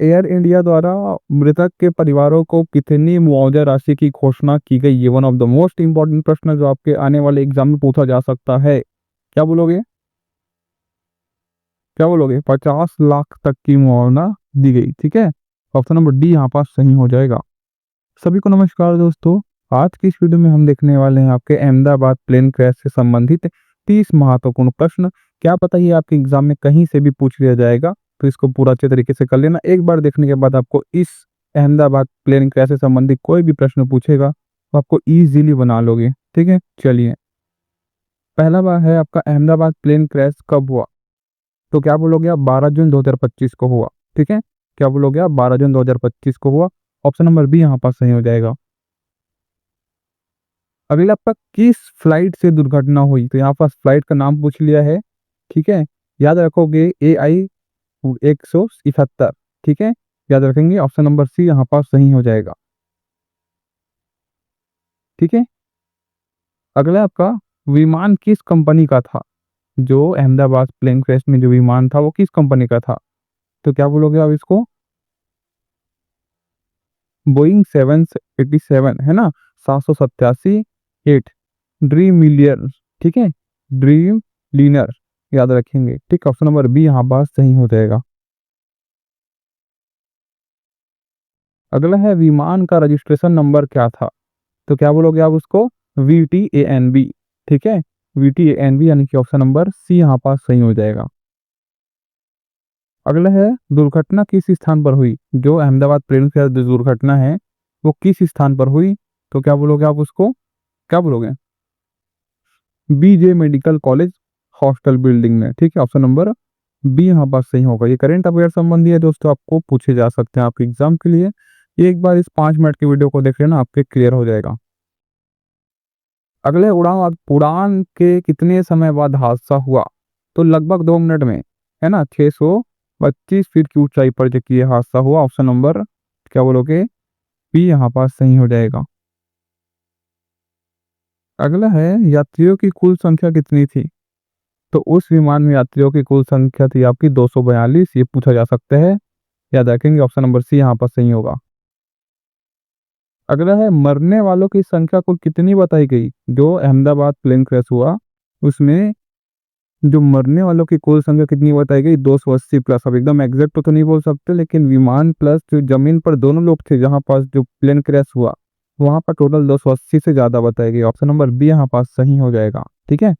Air India द्वारा मृतक के परिवारों को कितनी मुआवजा राशि की घोषणा की गई? ये one of the most important प्रश्न है जो आपके आने वाले एग्जाम में पूछा जा सकता है। क्या बोलोगे? क्या बोलोगे? 50 लाख तक की मुआवजा दी गई। ठीक है, ऑप्शन नंबर डी यहाँ पास सही हो जाएगा। सभी को नमस्कार दोस्तों, आज की इस वीडियो में हम देखने वाले हैं आपके अहमदाबाद प्लेन क्रैश से संबंधित 30 महत्वपूर्ण प्रश्न। क्या पता ये आपके एग्जाम में कहीं से भी पूछ लिया जाएगा, तो इसको पूरा अच्छे तरीके से कर लेना। एक बार देखने के बाद आपको इस अहमदाबाद प्लेन क्रैश से संबंधित कोई भी प्रश्न पूछेगा तो आपको इजीली बना लोगे। ठीक है, चलिए। पहला बार है आपका, अहमदाबाद प्लेन क्रैश कब हुआ? तो क्या बोलोगे आप? 12 जून 2025 को हुआ। ठीक है, क्या बोलोगे आप? 12 जून 2025 को हुआ। ऑप्शन नंबर बी यहाँ पास सही हो जाएगा। अगला आपका, किस फ्लाइट से दुर्घटना हुई? तो यहाँ पास फ्लाइट का नाम पूछ लिया है। ठीक है, याद रखोगे AI-171। ठीक है, याद रखेंगे। ऑप्शन नंबर सी यहाँ पास सही हो जाएगा। ठीक है, अगला आपका, विमान किस कंपनी का था? जो अहमदाबाद प्लेन क्रैश में जो विमान था वो किस कंपनी का था? तो क्या बोलोगे आप इसको? बोइंग 787 है ना, 787-8 ड्रीम मिलियर। ठीक है, ड्रीम लीनर, याद रखेंगे। ठीक, ऑप्शन नंबर बी यहाँ पास सही हो जाएगा। अगला है, विमान का रजिस्ट्रेशन नंबर क्या था? तो क्या बोलोगे आप उसको? VTANB। ठीक है, VTANB यानी कि ऑप्शन नंबर सी यहाँ पास सही हो जाएगा। अगला है, दुर्घटना किस स्थान पर हुई? जो अहमदाबाद प्लेन क्रैश दुर्घटना है वो किस स्थान पर हुई? तो क्या बोलोगे आप उसको? क्या बोलोगे? BJ medical college hostel building में। ठीक है, ऑप्शन नंबर बी यहाँ पास सही होगा। ये करंट अफेयर संबंधी है दोस्तों, आपको पूछे जा सकते हैं आपके एग्जाम के लिए। ये एक बार इस 5 मिनट की वीडियो को देख लेना, आपके क्लियर हो जाएगा। अगले, उड़ान के कितने समय बाद हादसा हुआ? तो लगभग 2 मिनट में, है ना। 625 फीट की ऊंचाई पर जबकि ये हादसा हुआ। ऑप्शन नंबर क्या बोलोगे? बी यहाँ पास सही हो जाएगा। अगला है, यात्रियों की कुल संख्या कितनी थी? तो उस विमान में यात्रियों की कुल संख्या थी आपकी 242। ये पूछा जा सकता है, याद रखेंगे। ऑप्शन नंबर सी यहाँ पर सही होगा। अगला है, मरने वालों की संख्या कुल कितनी बताई गई? जो अहमदाबाद प्लेन क्रैश हुआ उसमें जो मरने वालों की कुल संख्या कितनी बताई गई? 280 प्लस। अब एकदम एग्जैक्ट तो नहीं बोल सकते, लेकिन विमान प्लस जो जमीन पर दोनों लोग थे जहां पास जो प्लेन क्रैश हुआ वहां पर टोटल 280 से ज्यादा बताई गई। ऑप्शन नंबर बी यहाँ पास सही हो जाएगा। ठीक है,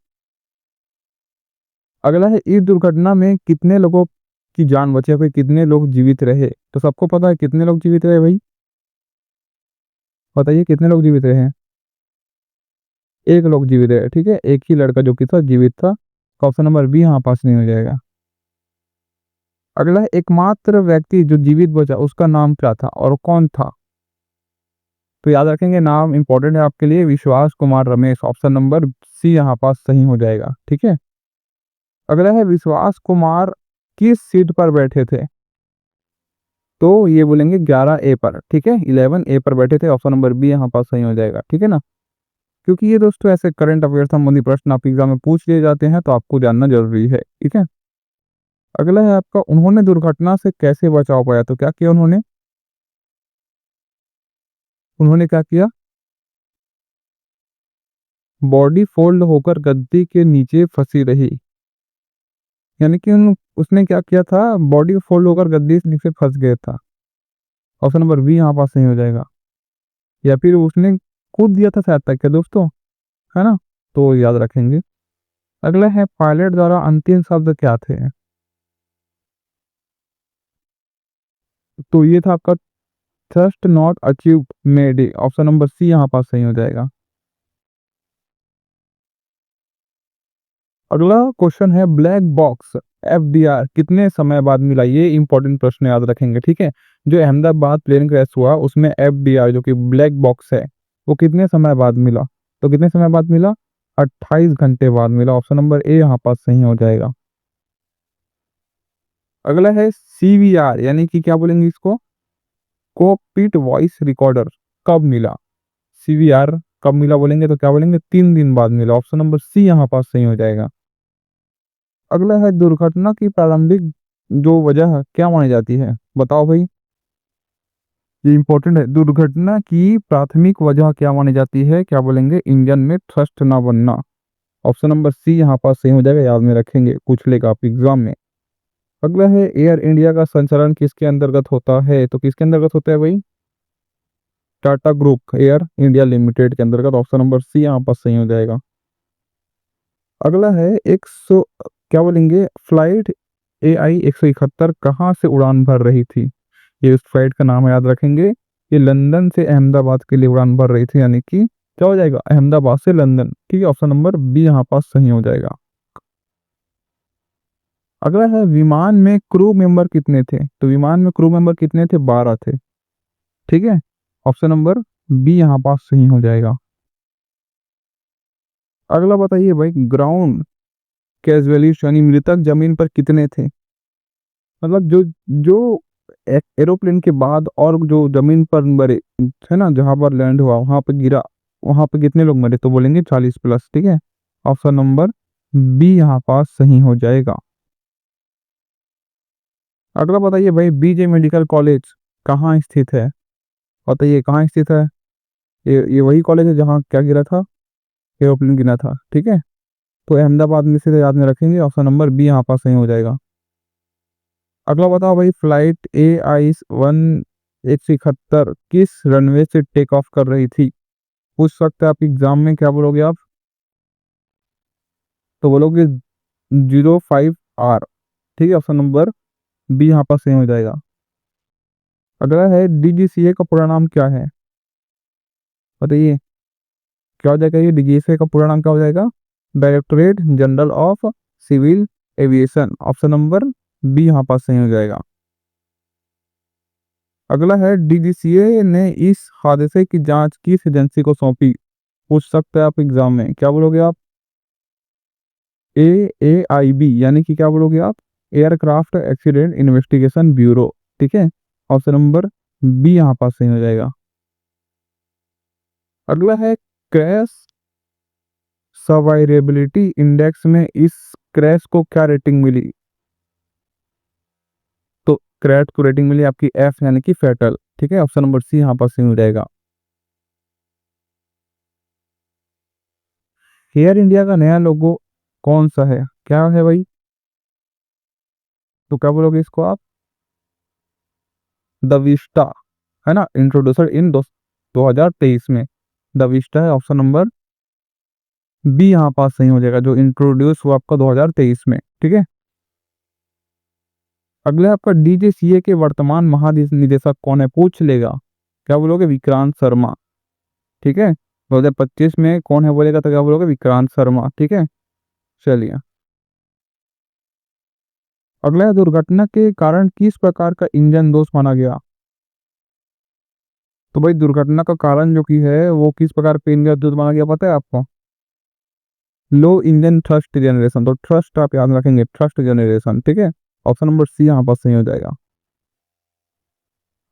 अगला है, इस दुर्घटना में कितने लोगों की जान बची है? कोई कितने लोग जीवित रहे? तो सबको पता है कितने लोग जीवित रहे भाई, बताइए कितने लोग जीवित रहे? एक लोग जीवित रहे। ठीक है, एक ही लड़का जो कि था जीवित था। तो ऑप्शन नंबर बी यहाँ पास नहीं हो जाएगा। अगला है, एकमात्र व्यक्ति जो जीवित बचा उसका नाम क्या था और कौन था? तो याद रखेंगे, नाम इंपॉर्टेंट है आपके लिए, Vishwas Kumar Ramesh. Option number C यहाँ पास सही हो जाएगा। ठीक है, अगला है, विश्वास कुमार किस सीट पर बैठे थे? तो ये बोलेंगे 11A पर। ठीक है, 11A पर बैठे थे। ऑप्शन नंबर बी यहाँ पास सही हो जाएगा। ठीक है ना, क्योंकि ये दोस्तों ऐसे करंट अफेयर संबंधी प्रश्न आपके एग्जाम में पूछ लिए जाते हैं तो आपको जानना जरूरी है। ठीक है, अगला है आपका, उन्होंने दुर्घटना से कैसे बचाव पाया? तो क्या किया उन्होंने? उन्होंने क्या किया? बॉडी फोल्ड होकर गद्दी के नीचे फंसी रही, यानी कि उसने क्या किया था? बॉडी फोल्ड होकर गद्दी से नीचे फंस गया था। ऑप्शन नंबर बी यहाँ पास नहीं हो जाएगा। या फिर उसने कूद दिया था शायद तक, क्या दोस्तों, है ना। तो याद रखेंगे। अगला है, पायलट द्वारा अंतिम शब्द क्या थे? तो ये था आपका, thrust not achieve made. Option number C यहाँ पास सही हो जाएगा। अगला क्वेश्चन है, ब्लैक बॉक्स FDR कितने समय बाद मिला? ये इंपॉर्टेंट प्रश्न याद रखेंगे। ठीक है, जो अहमदाबाद प्लेन क्रैश हुआ उसमें FDR जो कि ब्लैक बॉक्स है वो कितने समय बाद मिला? तो कितने समय बाद मिला? 28 घंटे बाद मिला। ऑप्शन नंबर ए यहाँ पास सही हो जाएगा। अगला है, CVR यानी कि क्या बोलेंगे इसको? कॉकपिट वॉइस रिकॉर्डर कब मिला? CVR कब मिला बोलेंगे तो क्या बोलेंगे? 3 दिन बाद मिला। ऑप्शन नंबर सी यहाँ पास सही हो जाएगा। अगला है, दुर्घटना की प्रारंभिक जो वजह क्या मानी जाती है, बताओ भाई। ये इंपॉर्टेंट है। दुर्घटना की प्राथमिक वजह क्या मानी जाती है, क्या बोलेंगे, इंजन में थ्रस्ट ना बनना। ऑप्शन नंबर सी यहाँ पास सही हो जाएगा, याद में रखेंगे, पूछ लेगा आप एग्जाम में। अगला है, एयर इंडिया का संचालन किसके अंतर्गत होता है, तो किसके अंतर्गत होता है भाई, Tata group air India limited के अंतर्गत। ऑप्शन नंबर सी यहाँ पास सही हो जाएगा। अगला है, क्या बोलेंगे, फ्लाइट AI-171 कहाँ से उड़ान भर रही थी। ये उस फ्लाइट का नाम याद रखेंगे। ये लंदन से अहमदाबाद के लिए उड़ान भर रही थी, यानी कि क्या हो जाएगा, अहमदाबाद से लंदन। ठीक है, ऑप्शन नंबर बी यहाँ पास सही हो जाएगा। अगला है, विमान में क्रू मेंबर कितने थे, तो विमान में क्रू मेंबर कितने थे, 12 थे। ठीक है, ऑप्शन नंबर बी यहाँ पास सही हो जाएगा। अगला बताइए भाई, ग्राउंड कैजुअलिस्ट यानी मृतक जमीन पर कितने थे, मतलब जो जो एरोप्लेन के बाद और जो जमीन पर मरे, है ना, जहां पर लैंड हुआ वहां पर गिरा, वहां पे कितने लोग मरे, तो बोलेंगे 40 प्लस। ठीक है, ऑप्शन नंबर बी यहाँ पास सही हो जाएगा। अगला बताइए भाई, बीजे मेडिकल कॉलेज कहाँ स्थित है, बताइए कहाँ स्थित है। ये वही कॉलेज है जहाँ क्या गिरा था, एरोप्लेन गिरा था। ठीक है, तो अहमदाबाद में से याद में रखेंगे, ऑप्शन नंबर बी यहाँ पास सही हो जाएगा। अगला बताओ भाई, फ्लाइट AI-171 किस रनवे से टेक ऑफ कर रही थी, पूछ सकते हैं आप एग्जाम में, क्या बोलोगे आप, तो बोलोगे 05R। ठीक है, ऑप्शन नंबर बी यहाँ पास सही हो जाएगा। अगला है, DGCA का पूरा नाम क्या है, बताइए क्या हो जाएगा, ये DGCA का पूरा नाम क्या हो जाएगा, directorate general of civil aviation. Option number B यहाँ पास सही हो जाएगा। अगला है, DGCA ने इस हादसे की जांच किस एजेंसी को सौंपी, पूछ सकते हैं आप एग्जाम में, क्या बोलोगे आप, AAIB यानी कि क्या बोलोगे आप, एयरक्राफ्ट एक्सीडेंट इन्वेस्टिगेशन ब्यूरो। ठीक है, ऑप्शन नंबर बी यहाँ पास सही हो जाएगा। अगला है, क्रैश सर्वाइवेबिलिटी इंडेक्स में इस क्रैश को क्या रेटिंग मिली, तो क्रैश को रेटिंग मिली आपकी F यानी कि फैटल। ठीक है, ऑप्शन नंबर सी यहाँ पास सही हो जाएगा। एयर इंडिया का नया लोगो कौन सा है, क्या है भाई, तो क्या बोलोगे इसको आप, द विस्टा, है ना, इंट्रोड्यूसर इन 2023 में द विस्टा है। ऑप्शन नंबर बी यहाँ पास सही हो जाएगा, जो इंट्रोड्यूस हुआ आपका 2023 में। ठीक है, अगला आपका DGCA के वर्तमान महानिदेशक कौन है, पूछ लेगा, क्या बोलोगे, विक्रांत शर्मा। ठीक है, 2025 में कौन है बोलेगा, तो क्या बोलोगे, विक्रांत शर्मा। ठीक है, चलिए। अगला है, दुर्घटना के कारण किस प्रकार का इंजन दोष माना गया, तो भाई दुर्घटना का कारण जो की है वो किस प्रकार का इंजन दोष माना गया, पता है आपको, लो इंजन थ्रस्ट जनरेशन। तो थ्रस्ट आप याद रखेंगे, थ्रस्ट जनरेशन। ठीक है, ऑप्शन नंबर सी यहाँ पास सही हो जाएगा।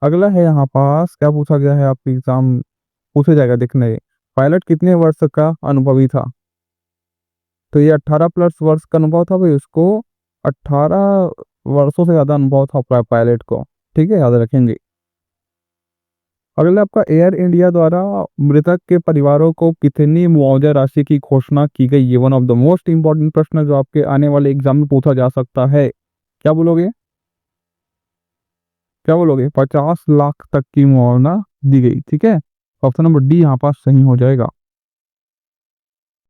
अगला है, यहाँ पास क्या पूछा गया है, आपके एग्जाम पूछा जाएगा, देखने, पायलट कितने वर्ष का अनुभवी था, तो ये 18 प्लस वर्ष का अनुभव था भाई उसको, 18 वर्षों से ज्यादा अनुभव था पायलट को। ठीक है, याद रखेंगे। अगला आपका, एयर इंडिया द्वारा मृतक के परिवारों को कितनी मुआवजा राशि की घोषणा की गई, ये one of the most important प्रश्न है जो आपके आने वाले एग्जाम में पूछा जा सकता है। क्या बोलोगे, क्या बोलोगे, 50 लाख तक की मुआवजा दी गई। ठीक है, ऑप्शन नंबर डी यहाँ पास सही हो जाएगा।